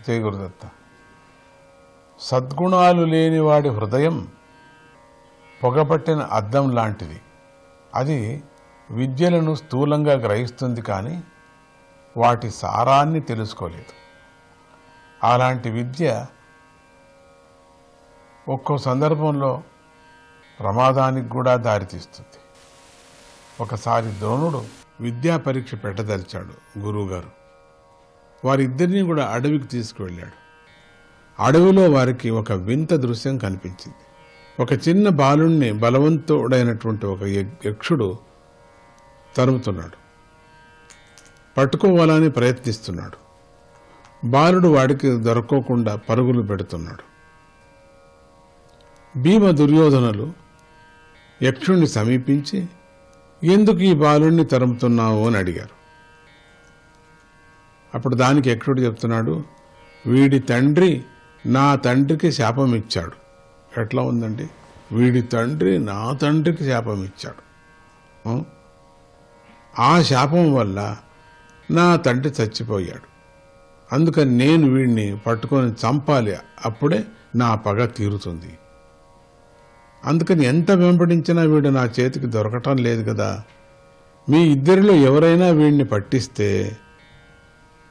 జై గురుదత్త. సద్గుణాలు లేని వాడి హృదయం పొగపట్టిన అద్దం లాంటిది. అది విద్యలను స్థూలంగా గ్రహిస్తుంది, కానీ వాటి సారాన్ని తెలుసుకోలేదు. అలాంటి విద్య ఒక్కో సందర్భంలో ప్రమాదానికి కూడా దారితీస్తుంది. ఒకసారి ద్రోణుడు విద్యా పరీక్ష పెట్టదలిచాడు గురువుగారు. వారిద్దరినీ కూడా అడవికి తీసుకువెళ్ళాడు. అడవిలో వారికి ఒక వింత దృశ్యం కనిపించింది. ఒక చిన్న బాలుణ్ణి బలవంతుడైనటువంటి ఒక యక్షుడు తరుముతున్నాడు, పట్టుకోవాలని ప్రయత్నిస్తున్నాడు. బాలుడు వాడికి దొరకకుండా పరుగులు పెడుతున్నాడు. భీమ దుర్యోధనులు యక్షుణ్ణి సమీపించి, ఎందుకు ఈ బాలుణ్ణి తరుముతున్నావు అని అడిగారు. అప్పుడు దానికి యక్షుడు చెప్తున్నాడు, వీడి తండ్రి నా తండ్రికి శాపం ఇచ్చాడు. ఎట్లా ఉందండి? వీడి తండ్రి నా తండ్రికి శాపం ఇచ్చాడు. ఆ శాపం వల్ల నా తండ్రి చచ్చిపోయాడు. అందుకని నేను వీడిని పట్టుకొని చంపాలి, అప్పుడే నా పగ తీరుతుంది. అందుకని ఎంత వెంబడించినా వీడు నా చేతికి దొరకటం లేదు కదా. మీ ఇద్దరిలో ఎవరైనా వీడిని పట్టిస్తే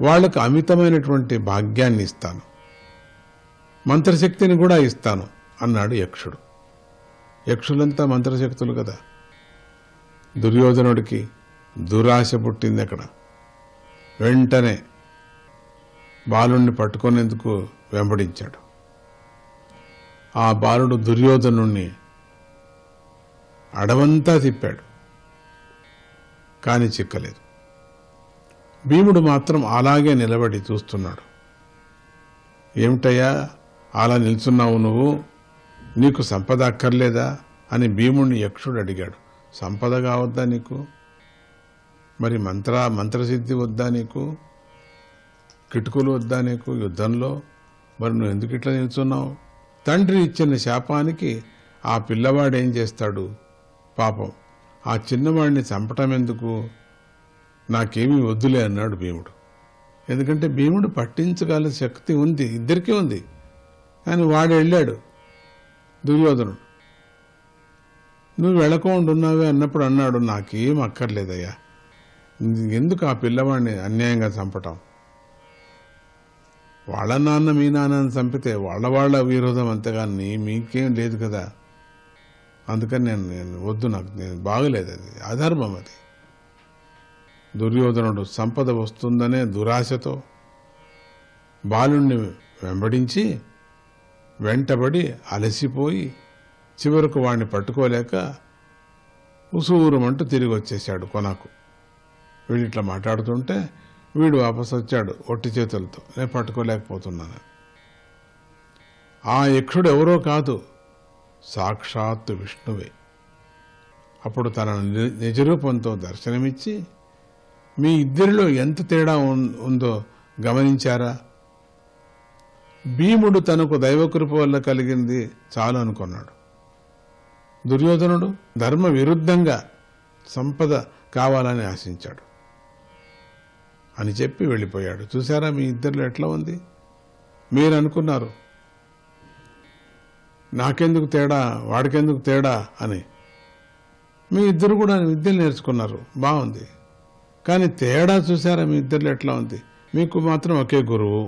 వాళ్లకు అమితమైనటువంటి భాగ్యాన్ని ఇస్తాను, మంత్రశక్తిని కూడా ఇస్తాను అన్నాడు యక్షుడు. యక్షులంతా మంత్రశక్తులు కదా. దుర్యోధనుడికి దురాశ పుట్టింది అక్కడ. వెంటనే బాలుణ్ణి పట్టుకునేందుకు వెంబడించాడు. ఆ బాలుడు దుర్యోధనుణ్ణి అడవంతా తిప్పాడు, కానీ చిక్కలేదు. భీముడు మాత్రం అలాగే నిలబడి చూస్తున్నాడు. ఏమిటయ్యా అలా నిల్చున్నావు నువ్వు? నీకు సంపద అక్కర్లేదా అని భీముడిని యక్షుడు అడిగాడు. సంపద కావద్దా నీకు? మరి మంత్రసిద్ధి వద్దా నీకు? కిటుకులు వద్దా నీకు యుద్ధంలో? మరి నువ్వు ఎందుకు ఇట్లా నిల్చున్నావు? తండ్రి ఇచ్చిన శాపానికి ఆ పిల్లవాడు ఏం చేస్తాడు? పాపం, ఆ చిన్నవాడిని చంపటం ఎందుకు? నాకేమీ వద్దులే అన్నాడు భీముడు. ఎందుకంటే భీముడు పట్టించగల శక్తి ఉంది, ఇద్దరికీ ఉంది. కానీ వాడు వెళ్ళాడు, దుర్యోధనుడు. నువ్వు వెళ్ళకుండా ఉన్నావే అన్నప్పుడు అన్నాడు, నాకేం అక్కర్లేదయ్యా, ఎందుకు ఆ పిల్లవాడిని అన్యాయంగా చంపటం? వాళ్ళ నాన్న మీ నాన్నని చంపితే వాళ్ళ విరోధం, అంతేగాని మీకేం లేదు కదా. అందుకని నేను వద్దు, నేను బాగలేదు, అది అధర్మం. అది దుర్యోధనుడు సంపద వస్తుందనే దురాశతో బాలుణ్ణి వెంబడించి వెంటబడి అలసిపోయి చివరకు వాడిని పట్టుకోలేక ఉసూరుమంటూ తిరిగి వచ్చేశాడు కొనకు. వీడు ఇట్లా మాట్లాడుతుంటే వీడు వాపసు వచ్చాడు ఒట్టి చేతులతో, నేను పట్టుకోలేకపోతున్నాను. ఆ యక్షుడు ఎవరో కాదు, సాక్షాత్తు విష్ణువే. అప్పుడు తన నిజరూపంతో దర్శనమిచ్చి, మీ ఇద్దరిలో ఎంత తేడా ఉందో గమనించారా? భీముడు తనకు దైవకృప వల్ల కలిగింది చాలు అనుకున్నాడు. దుర్యోధనుడు ధర్మ విరుద్ధంగా సంపద కావాలని ఆశించాడు అని చెప్పి వెళ్ళిపోయాడు. చూసారా మీ ఇద్దరిలో ఎట్లా ఉంది? మీరు అనుకున్నారు నాకెందుకు తేడా, వాడికెందుకు తేడా అని. మీ ఇద్దరు కూడా విద్యలు నేర్చుకున్నారు, బాగుంది. కానీ తేడా చూసారా మీ ఇద్దరిలో ఎట్లా ఉంది? మీకు మాత్రం ఒకే గురువు,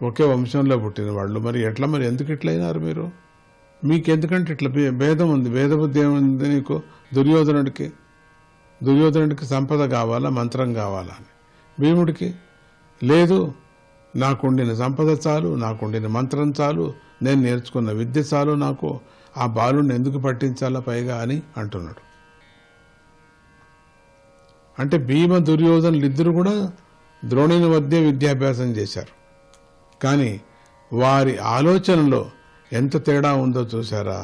ఒకే వంశంలో పుట్టిన వాళ్ళు. మరి ఎట్లా, మరి ఎందుకు ఇట్లయినారు మీరు? మీకెందుకంటే ఇట్లా భేదం ఉంది, భేదబుద్ధి ఏముంది నీకు? దుర్యోధనుడికి సంపద కావాలా, మంత్రం కావాలా అని. భీముడికి లేదు, నాకుండిన సంపద చాలు, నాకుండిన మంత్రం చాలు, నేను నేర్చుకున్న విద్య చాలు నాకు, ఆ బాలుని ఎందుకు పట్టించాలా పైగా అని అంటున్నాడు. అంటే భీమ దుర్యోధనులు ఇద్దరు కూడా ద్రోణుని వద్దే విద్యాభ్యాసం చేశారు. కానీ వారి ఆలోచనలో ఎంత తేడా ఉందో చూసారా?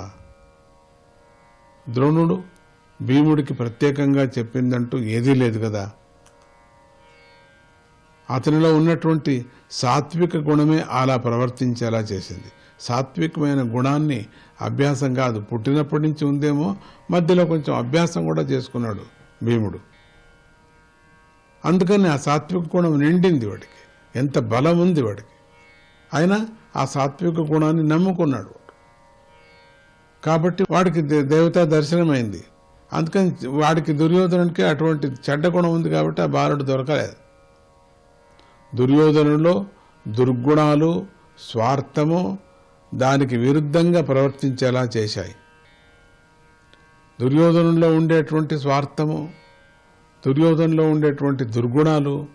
ద్రోణుడు భీముడికి ప్రత్యేకంగా చెప్పిందంటూ ఏదీ లేదు కదా. అతనిలో ఉన్నటువంటి సాత్విక గుణమే అలా ప్రవర్తించేలా చేసింది. సాత్వికమైన గుణాన్ని అభ్యాసం కాదు, పుట్టినప్పటి నుంచి ఉందేమో, మధ్యలో కొంచెం అభ్యాసం కూడా చేసుకున్నాడు భీముడు. అందుకని ఆ సాత్విక గుణం నిండింది వాడికి. ఎంత బలం ఉంది వాడికి. అయినా ఆ సాత్విక గుణాన్ని నమ్ముకున్నాడు. కాబట్టి వాడికి దేవతా దర్శనమైంది. అందుకని వాడికి దుర్యోధనుడికి అటువంటి చెడ్డ గుణం ఉంది కాబట్టి ఆ బాలుడు దొరకలేదు. దుర్యోధనులో దుర్గుణాలు, స్వార్థము దానికి విరుద్ధంగా ప్రవర్తించేలా చేశాయి. దుర్యోధనులో ఉండేటువంటి స్వార్థము, దుర్యోధనలో ఉండేటువంటి దుర్గుణాలు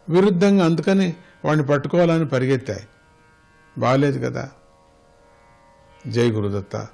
విరుద్ధంగా, అందుకని వాడిని పట్టుకోవాలని పరిగెత్తాయి. బాలేదు కదా. జై గురుదత్త.